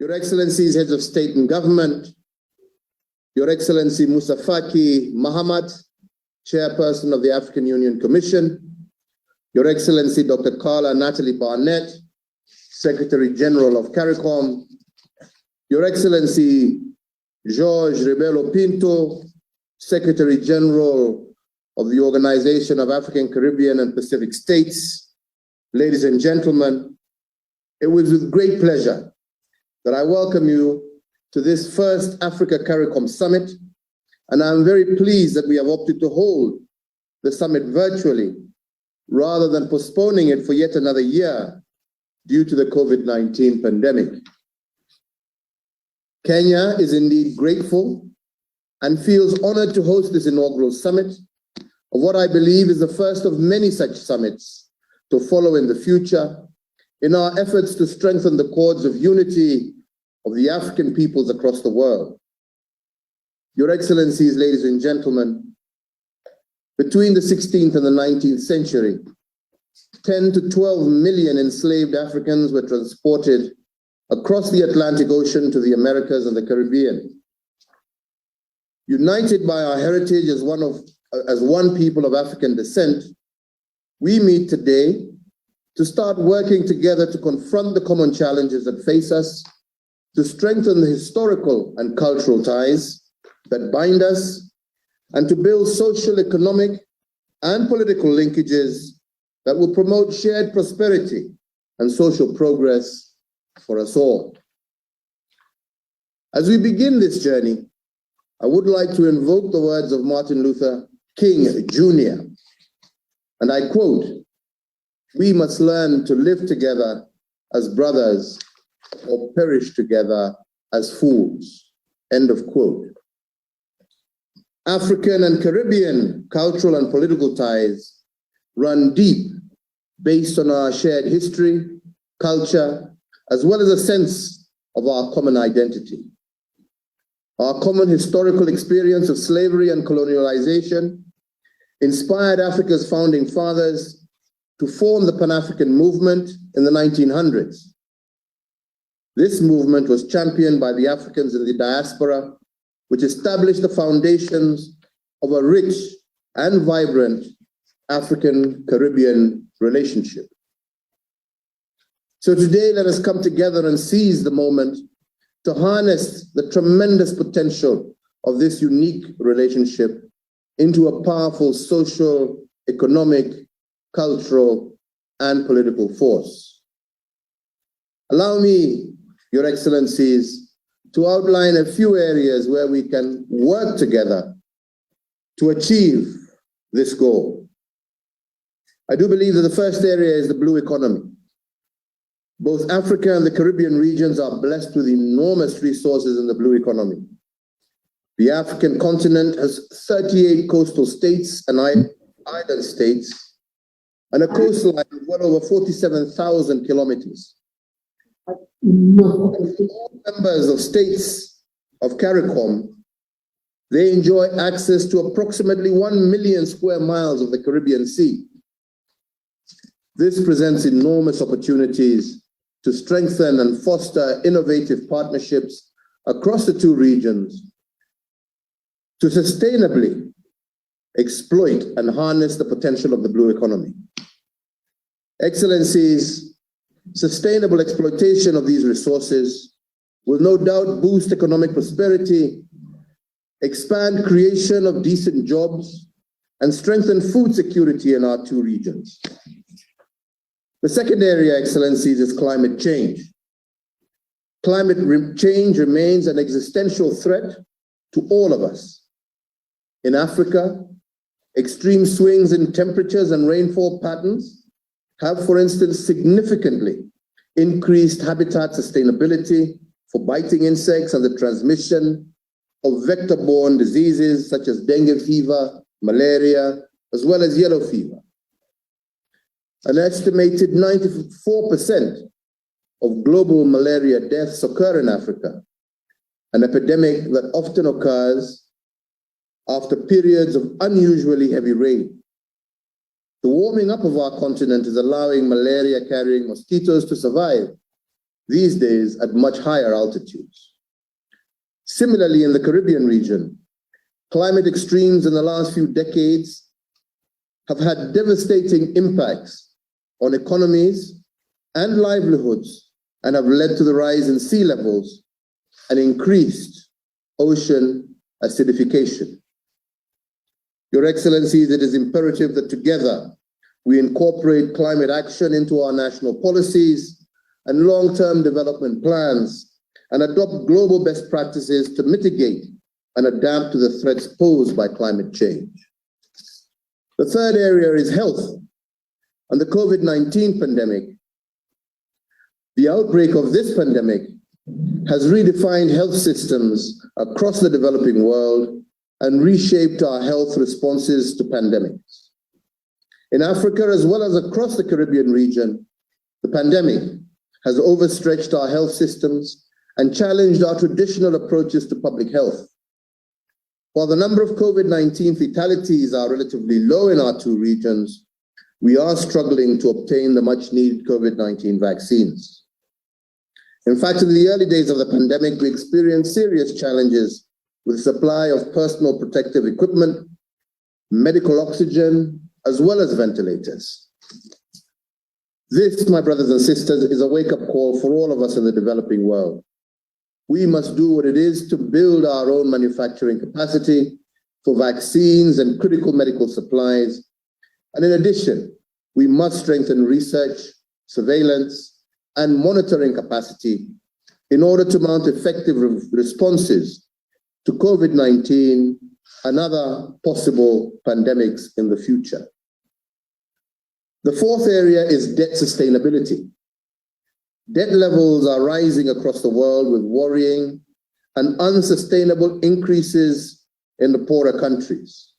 Your Excellencies, Heads of State and Government, Your Excellency Musa Faki Mahamat, Chairperson of the African Union Commission, Your Excellency Dr. Carla Natalie Barnett, Secretary General of CARICOM, Your Excellency Jorge Rebelo Pinto, Secretary General of the Organization of African, Caribbean, and Pacific States, ladies and gentlemen, it was with great pleasure that I welcome you to this first Africa-CARICOM Summit, and I'm very pleased that we have opted to hold the summit virtually rather than postponing it for yet another year due to the COVID-19 pandemic. Kenya is indeed grateful and feels honored to host this inaugural summit of what I believe is the first of many such summits to follow in the future in our efforts to strengthen the cords of unity of the African peoples across the world. Your Excellencies, ladies and gentlemen, between the 16th and the 19th century, 10 to 12 million enslaved Africans were transported across the Atlantic Ocean to the Americas and the Caribbean. United by our heritage as one people of African descent, we meet today to start working together to confront the common challenges that face us, to strengthen the historical and cultural ties that bind us, and to build social, economic, and political linkages that will promote shared prosperity and social progress for us all. As we begin this journey, I would like to invoke the words of Martin Luther King Jr., and I quote, "We must learn to live together as brothers or perish together as fools," end of quote. African and Caribbean cultural and political ties run deep based on our shared history, culture, as well as a sense of our common identity. Our common historical experience of slavery and colonialization inspired Africa's founding fathers to form the Pan-African movement in the 1900s. This movement was championed by the Africans in the diaspora, which established the foundations of a rich and vibrant African-Caribbean relationship. So today, let us come together and seize the moment to harness the tremendous potential of this unique relationship into a powerful social, economic, cultural, and political force. Allow me, Your Excellencies, to outline a few areas where we can work together to achieve this goal. I do believe that the first area is the blue economy. Both Africa and the Caribbean regions are blessed with enormous resources in the blue economy. The African continent has 38 coastal states and island states, and a coastline of well over 47,000 kilometers. All members of states of CARICOM, they enjoy access to approximately 1 million square miles of the Caribbean Sea. This presents enormous opportunities to strengthen and foster innovative partnerships across the two regions to sustainably exploit and harness the potential of the blue economy. Excellencies, sustainable exploitation of these resources will no doubt boost economic prosperity, expand creation of decent jobs, and strengthen food security in our two regions. The second area, Excellencies, is climate change. Climate change remains an existential threat to all of us. In Africa, extreme swings in temperatures and rainfall patterns have, for instance, significantly increased habitat sustainability for biting insects and the transmission of vector-borne diseases such as dengue fever, malaria, as well as yellow fever. An estimated 94% of global malaria deaths occur in Africa, an epidemic that often occurs after periods of unusually heavy rain. The warming up of our continent is allowing malaria-carrying mosquitoes to survive. these days at much higher altitudes. Similarly, in the Caribbean region, climate extremes in the last few decades have had devastating impacts on economies and livelihoods and have led to the rise in sea levels and increased ocean acidification. Your Excellencies, it is imperative that together we incorporate climate action into our national policies and long-term development plans and adopt global best practices to mitigate and adapt to the threats posed by climate change. The third area is health and the COVID-19 pandemic. The outbreak of this pandemic has redefined health systems across the developing world and reshaped our health responses to pandemics. In Africa, as well as across the Caribbean region, the pandemic has overstretched our health systems and challenged our traditional approaches to public health. While the number of COVID-19 fatalities are relatively low in our two regions, we are struggling to obtain the much-needed COVID-19 vaccines. In fact, in the early days of the pandemic, we experienced serious challenges with the supply of personal protective equipment, medical oxygen, as well as ventilators. This, my brothers and sisters, is a wake-up call for all of us in the developing world. We must do what it is to build our own manufacturing capacity for vaccines and critical medical supplies. And in addition, we must strengthen research, surveillance, and monitoring capacity in order to mount effective responses to COVID-19 and other possible pandemics in the future. The fourth area is debt sustainability. Debt levels are rising across the world with worrying and unsustainable increases in the poorer countries.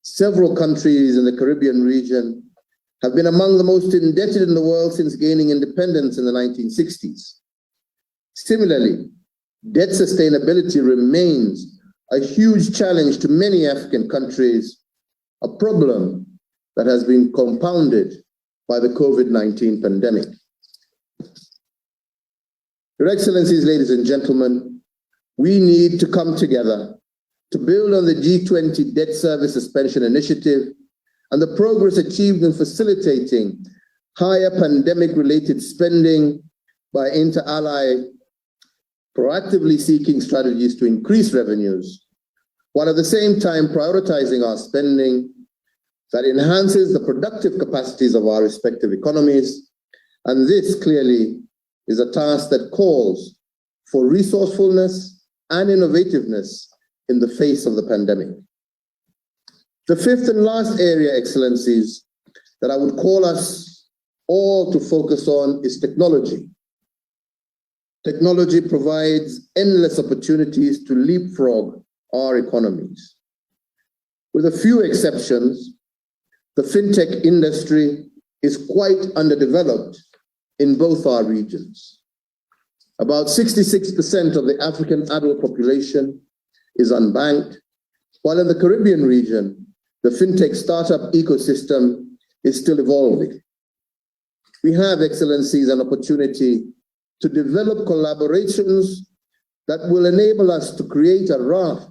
Several countries in the Caribbean region have been among the most indebted in the world since gaining independence in the 1960s. Similarly, debt sustainability remains a huge challenge to many African countries, a problem that has been compounded by the COVID-19 pandemic. Your Excellencies, ladies and gentlemen, we need to come together to build on the G20 debt service suspension initiative and the progress achieved in facilitating higher pandemic-related spending by inter-ally proactively seeking strategies to increase revenues, while at the same time prioritizing our spending that enhances the productive capacities of our respective economies. And this clearly is a task that calls for resourcefulness and innovativeness in the face of the pandemic. The fifth and last area, Excellencies, that I would call us all to focus on is technology. Technology provides endless opportunities to leapfrog our economies. With a few exceptions, the fintech industry is quite underdeveloped in both our regions. About 66% of the African adult population is unbanked, while in the Caribbean region, the fintech startup ecosystem is still evolving. We have, Excellencies, an opportunity to develop collaborations that will enable us to create a raft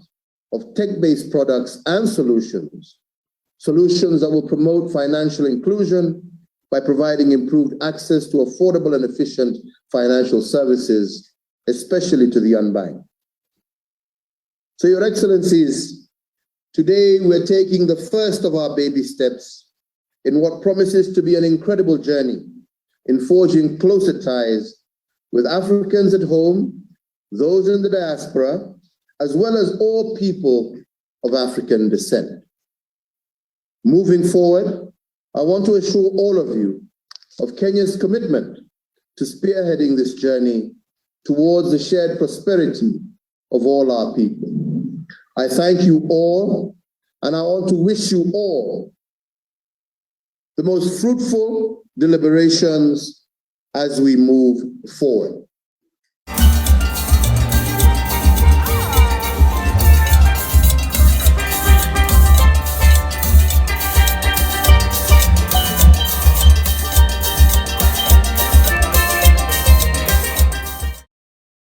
of tech-based products and solutions that will promote financial inclusion by providing improved access to affordable and efficient financial services, especially to the unbanked. So, Your Excellencies, today we're taking the first of our baby steps in what promises to be an incredible journey in forging closer ties with Africans at home, those in the diaspora, as well as all people of African descent. Moving forward, I want to assure all of you of Kenya's commitment to spearheading this journey towards the shared prosperity of all our people. I thank you all, and I want to wish you all the most fruitful deliberations as we move forward.